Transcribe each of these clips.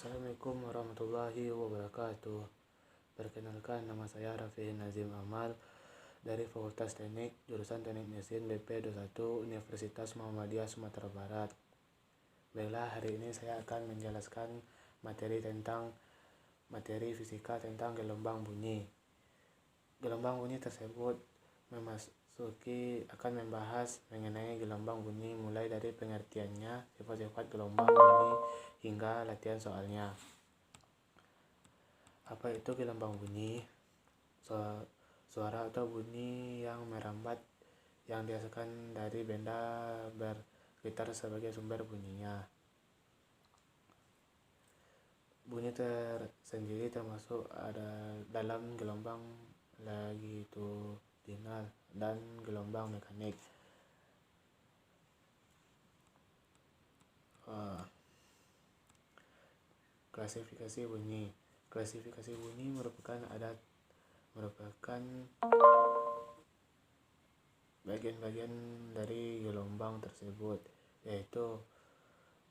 Assalamualaikum warahmatullahi wabarakatuh. Perkenalkan, nama saya Raffi Nazim Amal dari Fakultas Teknik, jurusan Teknik Mesin BP21 Universitas Muhammadiyah Sumatera Barat. Baiklah, hari ini saya akan menjelaskan materi fisika tentang gelombang bunyi. Gelombang bunyi tersebut akan membahas mengenai gelombang bunyi mulai dari pengertiannya, sifat-sifat gelombang bunyi, hingga latihan soalnya. Apa itu gelombang bunyi? Suara atau bunyi yang merambat yang dihasilkan dari benda bergetar sebagai sumber bunyinya. Bunyi tersendiri termasuk ada dalam gelombang longitudinal dan gelombang mekanik. Klasifikasi bunyi. Klasifikasi bunyi merupakan bagian-bagian dari gelombang tersebut, yaitu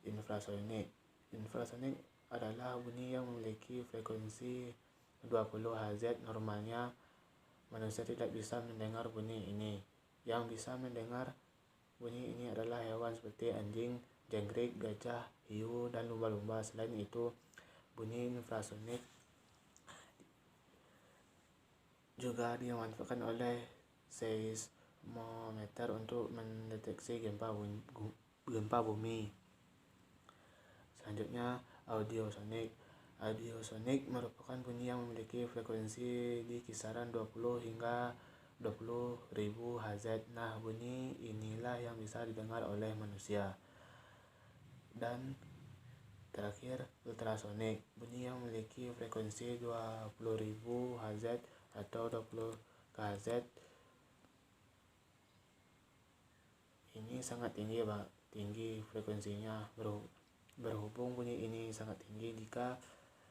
infrasonik. Infrasonik adalah bunyi yang memiliki frekuensi 20 Hz. Normalnya manusia tidak bisa mendengar bunyi ini. Yang bisa mendengar bunyi ini adalah hewan seperti anjing, jangkrik, gajah, hiu, dan lumba-lumba. Selain itu, bunyi infrasonik juga dimanfaatkan oleh seismometer untuk mendeteksi gempa bumi. Selanjutnya, audiosonik. Audiosonik merupakan bunyi yang memiliki frekuensi di kisaran 20 hingga 20.000 Hz. Nah, bunyi inilah yang bisa didengar oleh manusia. Dan terakhir, ultrasonik, bunyi yang memiliki frekuensi 20.000 Hz atau 20 kHz. Ini sangat tinggi frekuensinya. Berhubung bunyi ini sangat tinggi,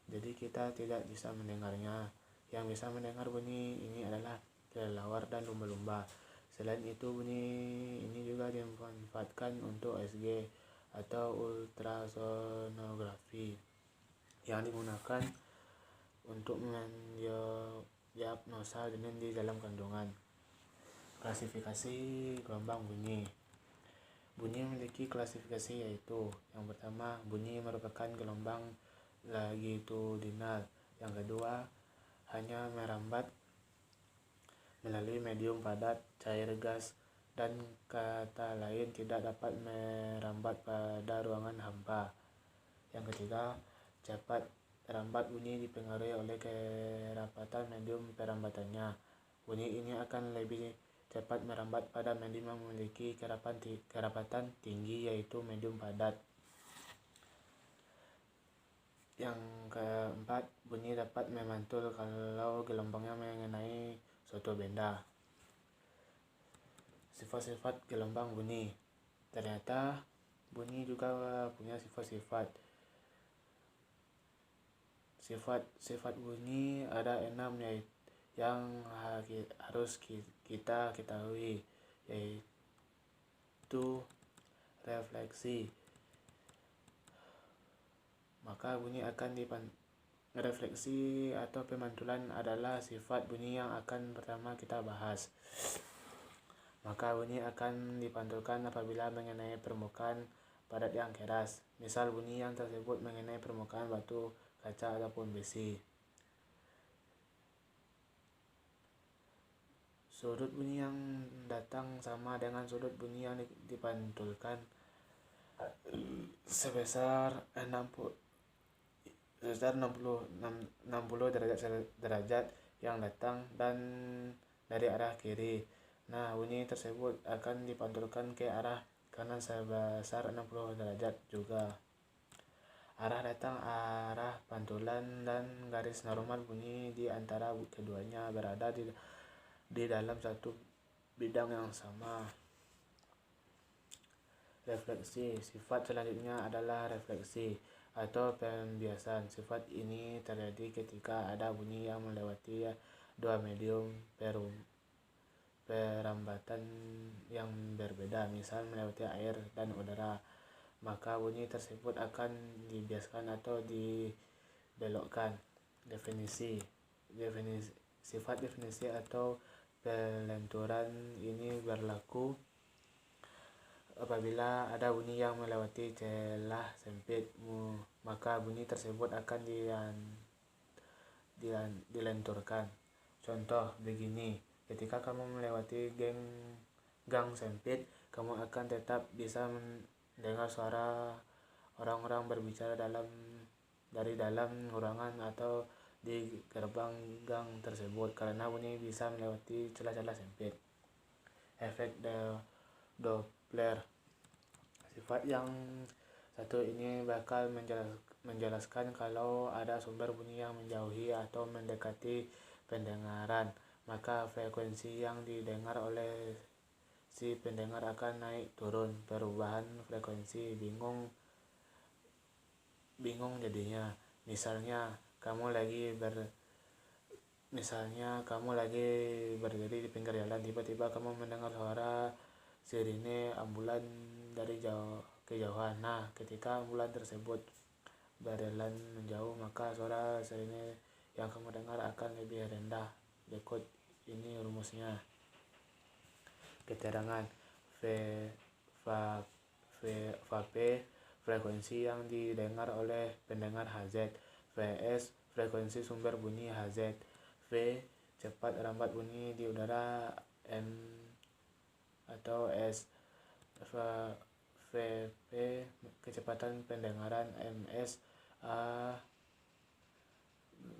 jadi kita tidak bisa mendengarnya. Yang bisa mendengar bunyi ini adalah kelelawar dan lumba-lumba. Selain itu, bunyi ini juga dimanfaatkan untuk USG atau ultrasonografi yang digunakan untuk mendiagnosa janin di dalam kandungan. Klasifikasi gelombang bunyi. Bunyi memiliki klasifikasi, yaitu yang pertama, bunyi merupakan gelombang longitudinal. Yang kedua, hanya merambat melalui medium padat, cair, gas, dan kata lain tidak dapat merambat pada ruangan hampa. Yang ketiga, cepat merambat. Bunyi dipengaruhi oleh kerapatan medium perambatannya. Bunyi ini akan lebih cepat merambat pada medium yang memiliki kerapatan tinggi, yaitu medium padat. Yang keempat, bunyi dapat memantul kalau gelombangnya mengenai suatu benda. Sifat-sifat gelombang bunyi. Ternyata bunyi juga punya sifat-sifat. Sifat bunyi ada 6 yang harus kita ketahui, yaitu refleksi. Maka bunyi akan refleksi atau pemantulan adalah sifat bunyi yang akan pertama kita bahas. Maka bunyi akan dipantulkan apabila mengenai permukaan padat yang keras. Misal bunyi yang tersebut mengenai permukaan batu, kaca, ataupun besi. Sudut bunyi yang datang sama dengan sudut bunyi yang dipantulkan sebesar 60 derajat yang datang dan dari arah kiri. Nah, bunyi tersebut akan dipantulkan ke arah kanan sebesar 60 derajat juga. Arah datang, arah pantulan, dan garis normal bunyi di antara keduanya berada di dalam satu bidang yang sama. Refleksi. Sifat selanjutnya adalah refleksi atau pembiasan. Sifat ini terjadi ketika ada bunyi yang melewati dua medium perambatan yang berbeda, misal melewati air dan udara. maka bunyi tersebut akan dibiaskan atau dibelokkan. Definisi sifat definisi atau pelenturan ini berlaku apabila ada bunyi yang melewati celah sempit, maka bunyi tersebut akan dilenturkan. Contoh begini, ketika kamu melewati gang sempit, kamu akan tetap bisa mendengar suara orang-orang berbicara dari dalam ruangan atau di gerbang gang tersebut karena bunyi bisa melewati celah-celah sempit. Efek Doppler. Sifat yang satu ini bakal menjelaskan kalau ada sumber bunyi yang menjauhi atau mendekati pendengaran, maka frekuensi yang didengar oleh si pendengar akan naik turun. Perubahan frekuensi bingung jadinya. Misalnya kamu lagi berdiri di pinggir jalan, tiba-tiba kamu mendengar suara sirine ambulan dari kejauhan. Nah, ketika ambulan tersebut berjalan menjauh, maka suara sirine yang kamu dengar akan lebih rendah. Berikut ini rumusnya. Keterangan VP frekuensi yang didengar oleh pendengar Hz, Vs frekuensi sumber bunyi Hz, V cepat rambat bunyi di udara, M atau S, VP kecepatan pendengaran, MS A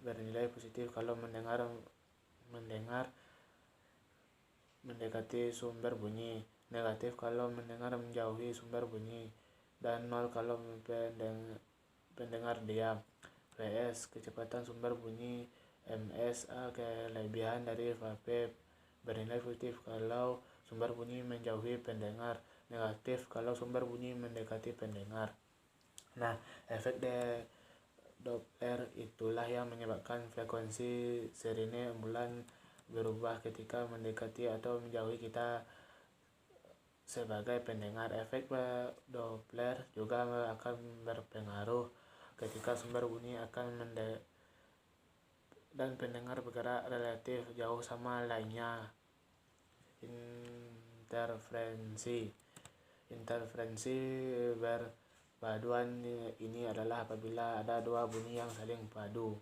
bernilai positif kalau mendengar mendekati sumber bunyi, negatif kalau mendengar menjauhi sumber bunyi, dan 0 kalau pendengar diam. Vs kecepatan sumber bunyi, MSA kelebihan dari VP bernilai positif kalau sumber bunyi menjauhi pendengar, negatif kalau sumber bunyi mendekati pendengar. Nah, efek Doppler itulah yang menyebabkan frekuensi sirine ambulan berubah ketika mendekati atau menjauhi kita sebagai pendengar. Efek Doppler juga akan berpengaruh ketika sumber bunyi akan dan pendengar bergerak relatif jauh sama lainnya. Interferensi berpaduan ini adalah apabila ada dua bunyi yang saling padu.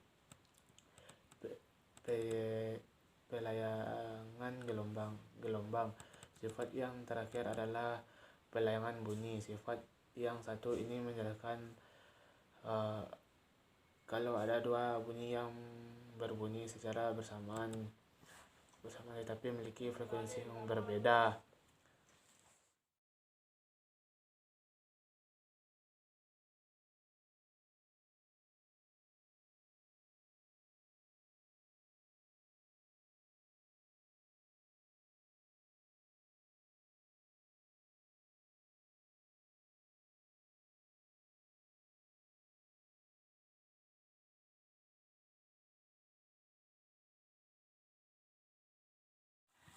Pelayangan gelombang. Sifat yang terakhir adalah pelayangan bunyi. Sifat yang satu ini menjelaskan kalau ada dua bunyi yang berbunyi secara bersamaan tetapi memiliki frekuensi yang berbeda.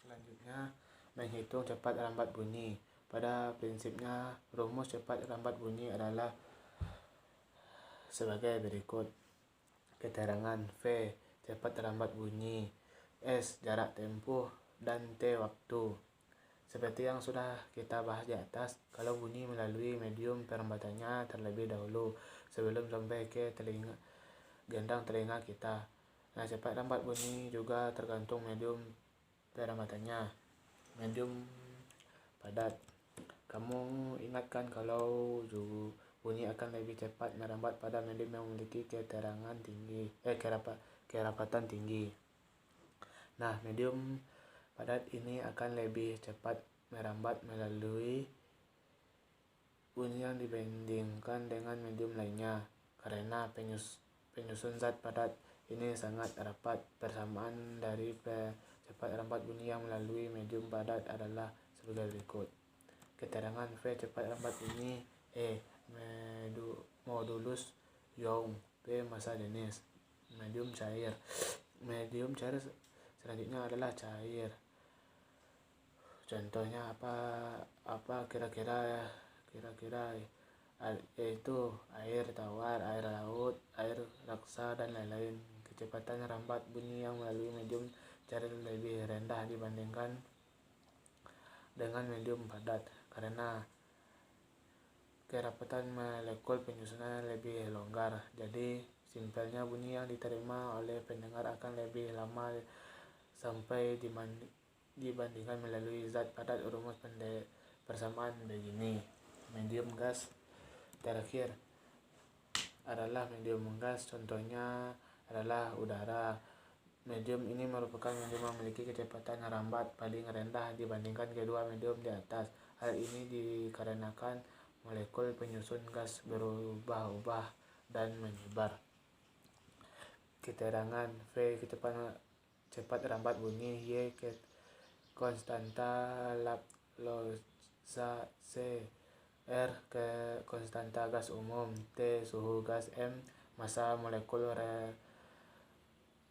Selanjutnya, menghitung cepat lambat bunyi. Pada prinsipnya, rumus cepat lambat bunyi adalah sebagai berikut. Keterangan V cepat lambat bunyi, S jarak tempuh, dan T waktu. Seperti yang sudah kita bahas di atas, kalau bunyi melalui medium perambatannya terlebih dahulu sebelum sampai ke gendang telinga kita. Nah, cepat lambat bunyi juga tergantung medium perambatannya. Medium padat, kamu ingatkan kalau bunyi akan lebih cepat merambat pada medium yang memiliki kerapatan tinggi. Nah, medium padat ini akan lebih cepat merambat melalui bunyi yang dibandingkan dengan medium lainnya karena penyusun zat padat ini sangat rapat. Persamaan dari cepat rambat bunyi yang melalui medium padat adalah sebagai berikut. Keterangan V cepat rambat bunyi, E modulus Young, P massa jenis. Medium cair selanjutnya adalah cair. Contohnya apa kira-kira yaitu air tawar, air laut, air raksa, dan lain-lain. Kecepatan rambat bunyi yang melalui medium cair lebih rendah dibandingkan dengan medium padat karena kerapatan molekul penyusunan lebih longgar. Jadi simpelnya bunyi yang diterima oleh pendengar akan lebih lama sampai dibandingkan melalui zat padat. Rumus persamaan begini. Medium gas terakhir adalah medium gas, contohnya adalah udara. Medium ini merupakan medium yang memiliki kecepatan rambat paling rendah dibandingkan kedua medium di atas. Hal ini dikarenakan molekul penyusun gas berubah-ubah dan menyebar. Keterangan V. Kecepatan cepat rambat bunyi. Y. Konstanta Lagrange. C. R. Konstanta gas umum. T. Suhu gas. M. Massa molekul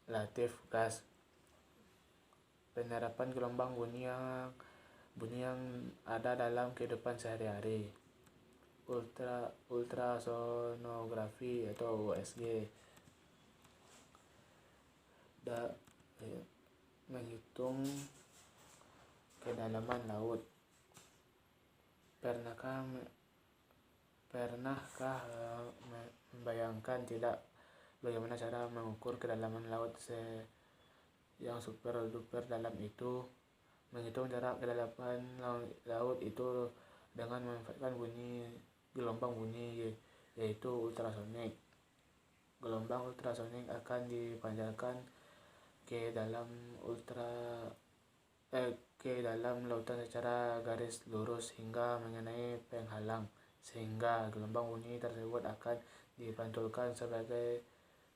relatif gas. Penerapan gelombang bunyi yang ada dalam kehidupan sehari-hari. Ultrasonografi atau USG. Menghitung kedalaman laut. Pernahkah membayangkan tidak bagaimana cara mengukur kedalaman laut yang super duper dalam itu? Menghitung jarak kedalaman laut itu dengan memanfaatkan gelombang bunyi yaitu ultrasonik. Gelombang ultrasonik akan dipancarkan ke dalam lautan secara garis lurus hingga mengenai penghalang, sehingga gelombang bunyi tersebut akan dipantulkan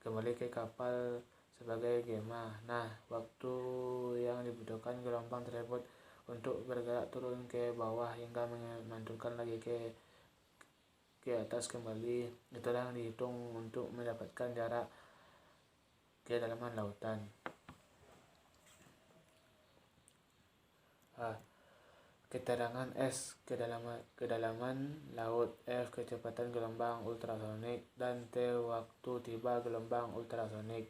kembali ke kapal sebagai gema. Nah, waktu yang dibutuhkan gelombang tersebut untuk bergerak turun ke bawah hingga memantulkan lagi ke atas kembali, itulah yang dihitung untuk mendapatkan jarak kedalaman lautan. Keterangan S. Kedalaman laut. F. Kecepatan gelombang ultrasonik. Dan T. Waktu tiba gelombang ultrasonik.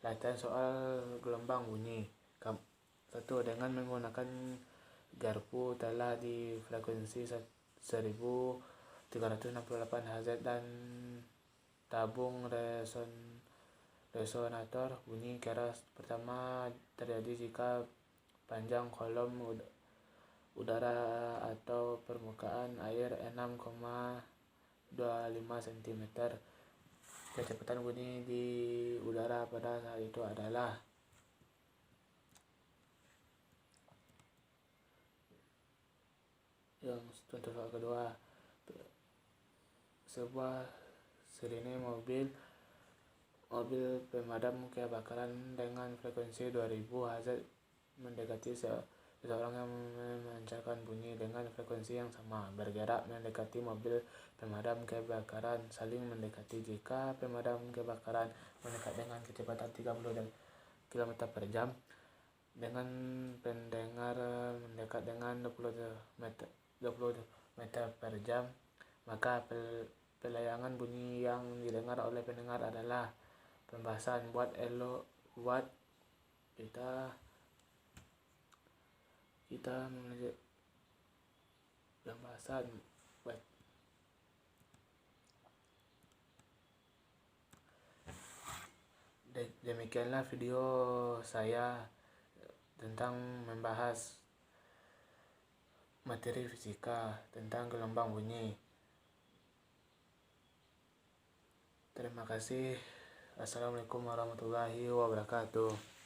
Latihan soal gelombang bunyi. 1. Dengan menggunakan garpu telah di frekuensi 1368 Hz dan tabung resonator, bunyi keras pertama terjadi jika panjang kolom udara atau permukaan air 6,25 cm. Kecepatan bunyi di udara pada saat itu adalah yang contoh soal kedua. Sebuah sirine mobil pemadam kebakaran dengan frekuensi 2000 Hz mendekati seseorang yang memancarkan bunyi dengan frekuensi yang sama, bergerak mendekati mobil pemadam kebakaran, saling mendekati. Jika pemadam kebakaran mendekat dengan kecepatan 30 km per jam, dengan pendengar mendekat dengan 20 meter per jam, maka pelayangan bunyi yang didengar oleh pendengar adalah pembahasan. Buat kita mengajar pembahasan. Demikianlah video saya tentang membahas materi fisika tentang gelombang bunyi. Terima kasih. Assalamualaikum warahmatullahi wabarakatuh.